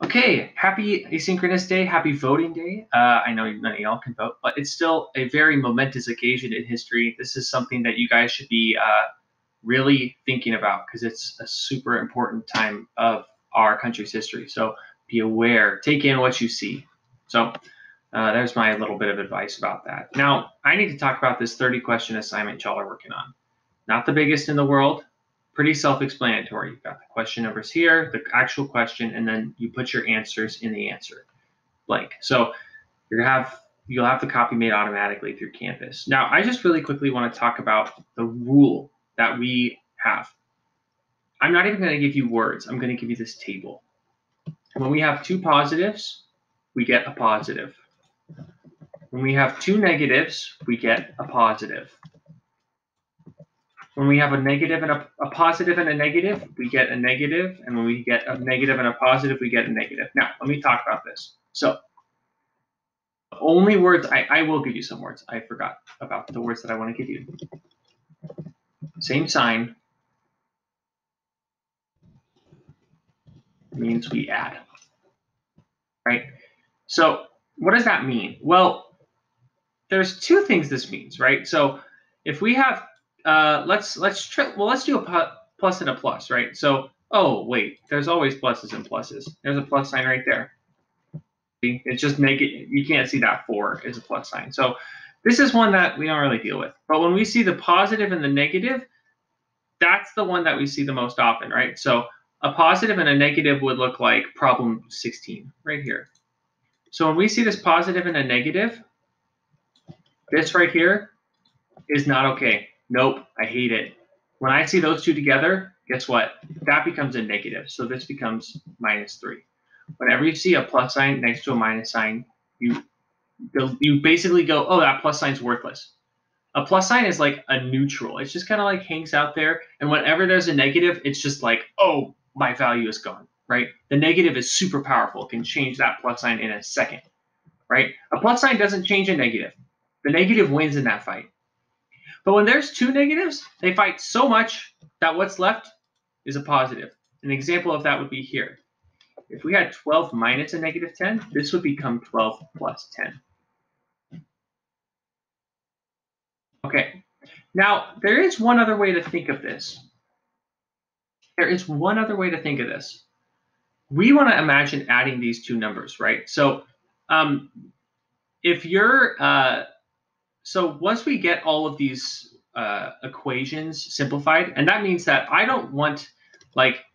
Okay, happy asynchronous day, happy voting day. I know none of y'all can vote, but it's still a very momentous occasion in history. This is something that you guys should be really thinking about because it's a super important time of our country's history. So be aware, take in what you see. So there's my little bit of advice about that. Now, I need to talk about this 30-question assignment y'all are working on. Not the biggest in the world. Pretty self-explanatory. You've got the question numbers here, the actual question, and then you put your answers in the answer blank. So you'll have the copy made automatically through Canvas. Now, I just really quickly want to talk about the rule that we have. I'm not even going to give you words. I'm going to give you this table. When we have two positives, we get a positive. When we have two negatives, we get a positive. When we have a negative and a positive and a negative, we get a negative. And when we get a negative and a positive, we get a negative. Now, let me talk about this. So the only words, I will give you some words. I forgot about the words that I want to give you. Same sign means we add, right? So what does that mean? Well, there's two things this means, right? So if we have let's do a plus and a plus, right? So, oh wait, there's always pluses and pluses. There's a plus sign right there. See? It's just negative. You can't see that 4 is a plus sign. So this is one that we don't really deal with. But when we see the positive and the negative, that's the one that we see the most often, right? So a positive and a negative would look like problem 16 right here. So when we see this positive and a negative, this right here is not okay. Nope, I hate it. When I see those two together, guess what? That becomes a negative. So this becomes -3. Whenever you see a plus sign next to a minus sign, you basically go, oh, that plus sign's worthless. A plus sign is like a neutral. It's just kind of like hangs out there. And whenever there's a negative, it's just like, oh, my value is gone, right? The negative is super powerful. It can change that plus sign in a second, right? A plus sign doesn't change a negative. The negative wins in that fight. But when there's two negatives, they fight so much that what's left is a positive. An example of that would be here. If we had 12 minus a negative 10, this would become 12 plus 10. Okay, now there is one other way to think of this. We want to imagine adding these two numbers, right? So if you're so once we get all of these equations simplified, and that means that I don't want, like,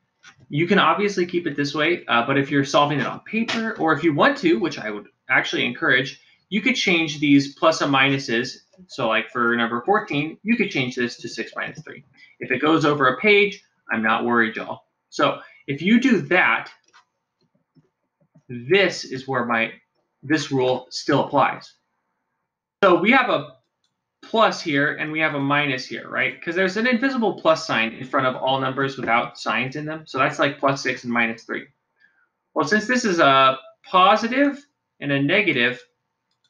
you can obviously keep it this way, but if you're solving it on paper, or if you want to, which I would actually encourage, you could change these plus and minuses. So like for number 14, you could change this to 6 minus 3. If it goes over a page, I'm not worried, y'all. So if you do that, this is where this rule still applies. So we have a plus here and we have a minus here, right? Because there's an invisible plus sign in front of all numbers without signs in them. So that's like plus 6 and minus 3. Well, since this is a positive and a negative,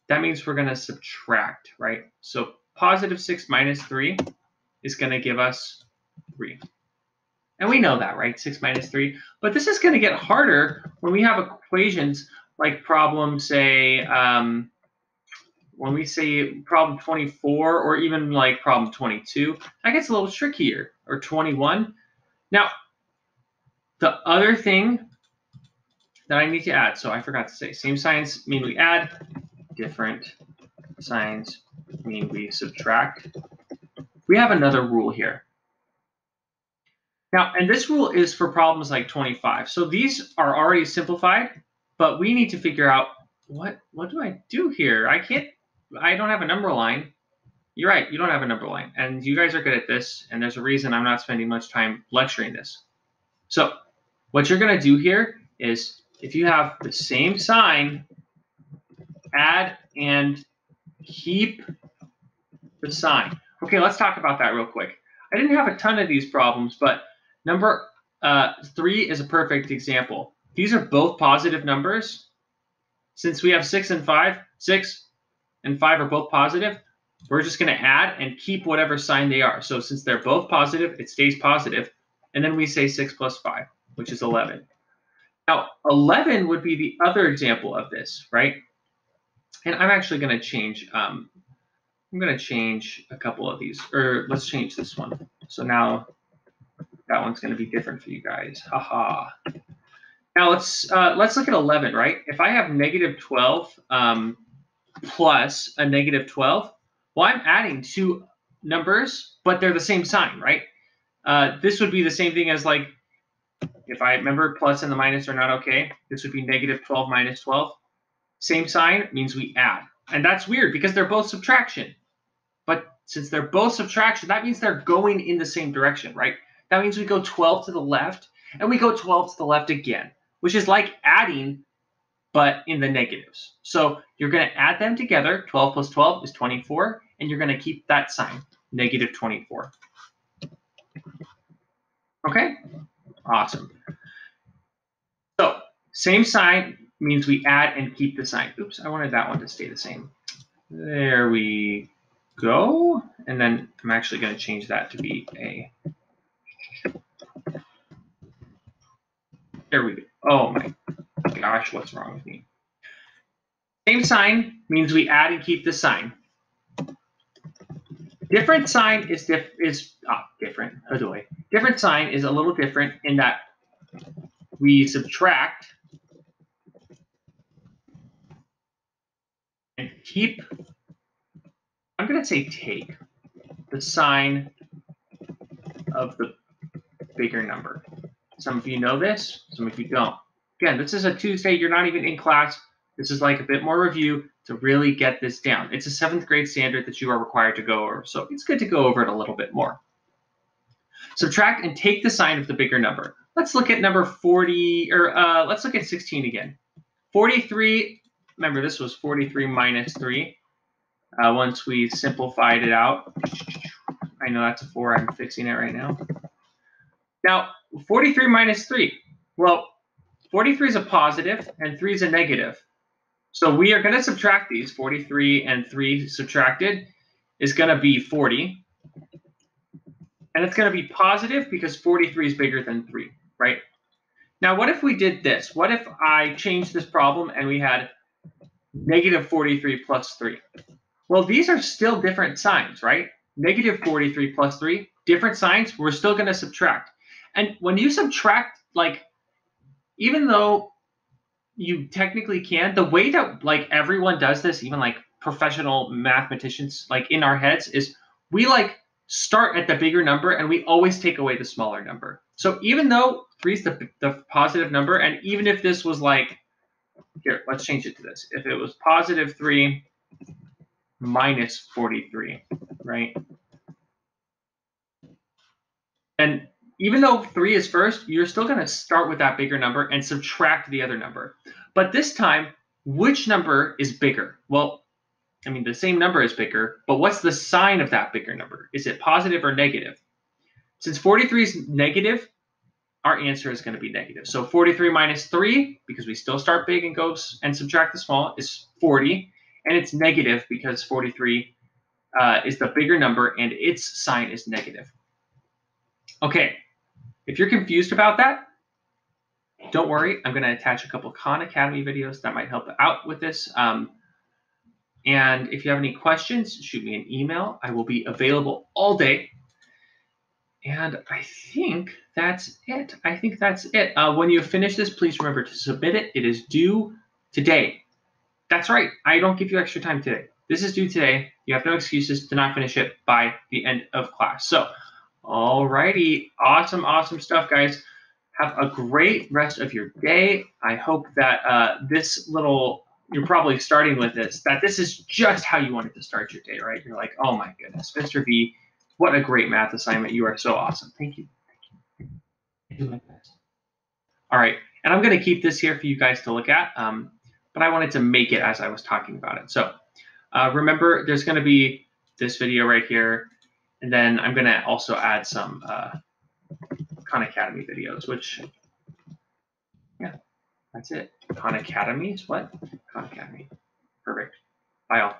that means we're going to subtract, right? So positive 6 minus 3 is going to give us 3. And we know that, right? 6 minus 3. But this is going to get harder when we have equations like problem, say, when we say problem 24 or even like problem 22, that gets a little trickier, or 21. Now, the other thing that I need to add, so I forgot to say, same signs mean we add, different signs mean we subtract. We have another rule here. Now, and this rule is for problems like 25. So these are already simplified, but we need to figure out what do I do here? I don't have a number line. You're right, you don't have a number line. And you guys are good at this, and there's a reason I'm not spending much time lecturing this. So what you're going to do here is, if you have the same sign, add and keep the sign. Okay, let's talk about that real quick. I didn't have a ton of these problems, but number 3 is a perfect example. These are both positive numbers. Since we have 6 and 5, 6 and 5 are both positive, we're just going to add and keep whatever sign they are. So since they're both positive, it stays positive. And then we say 6 plus 5, which is 11. Now, 11 would be the other example of this, right? And I'm actually going to change, I'm going to change a couple of these, or let's change this one. So now that one's going to be different for you guys. Haha. Now let's look at 11, right? If I have negative 12 plus a negative 12, well, I'm adding two numbers, but they're the same sign, right? This would be the same thing as like, if I remember plus and the minus are not okay, this would be negative 12 minus 12. Same sign means we add. And that's weird because they're both subtraction. But since they're both subtraction, that means they're going in the same direction, right? That means we go 12 to the left and we go 12 to the left again, which is like adding, but in the negatives. So you're going to add them together. 12 plus 12 is 24, and you're going to keep that sign, negative 24. Okay? Awesome. So same sign means we add and keep the sign. Oops, I wanted that one to stay the same. There we go. And then I'm actually going to change that to be a. There we go. Oh my gosh, what's wrong with me? Same sign means we add and keep the sign. Different sign is different. Different sign is a little different in that we subtract and keep. I'm going to say take the sign of the bigger number. Some of you know this, some of you don't. Again, this is a Tuesday. You're not even in class. This is like a bit more review to really get this down. It's a 7th grade standard that you are required to go over, so it's good to go over it a little bit more. Subtract and take the sign of the bigger number. Let's look at number 40, or let's look at 16 again. 43, remember this was 43 minus 3. Once we simplified it out, I know that's a 4, I'm fixing it right now. Now, 43 minus 3. Well, 43 is a positive and 3 is a negative. So we are going to subtract these. 43 and 3 subtracted is going to be 40. And it's going to be positive because 43 is bigger than 3, right? Now, what if we did this? What if I changed this problem and we had negative 43 plus 3? Well, these are still different signs, right? Negative 43 plus 3, different signs. We're still going to subtract. And when you subtract, like, even though you technically can, the way that like everyone does this, even like professional mathematicians, like in our heads, is we like start at the bigger number and we always take away the smaller number. So even though 3 is the positive number, and even if this was like, here, let's change it to this. If it was positive 3 minus 43, right? And even though 3 is first, you're still going to start with that bigger number and subtract the other number. But this time, which number is bigger? Well, I mean, the same number is bigger, but what's the sign of that bigger number? Is it positive or negative? Since 43 is negative, our answer is going to be negative. So 43 minus 3, because we still start big and go and subtract the small, is 40. And it's negative because 43 is the bigger number and its sign is negative. Okay, if you're confused about that, don't worry. I'm going to attach a couple of Khan Academy videos that might help out with this. And if you have any questions, shoot me an email. I will be available all day. And I think that's it. When you finish this, please remember to submit it. It is due today. That's right. I don't give you extra time today. This is due today. You have no excuses to not finish it by the end of class. So, alrighty. Awesome stuff, guys. Have a great rest of your day. I hope that this little, you're probably starting with this, that this is just how you wanted to start your day, right? You're like, oh my goodness, Mr. V, what a great math assignment. You are so awesome. Thank you. I do my best. All right, and I'm going to keep this here for you guys to look at, but I wanted to make it as I was talking about it. So remember, there's going to be this video right here, and then I'm going to also add some Khan Academy videos, which, yeah, that's it. Khan Academy is what? Khan Academy. Perfect. Bye, all.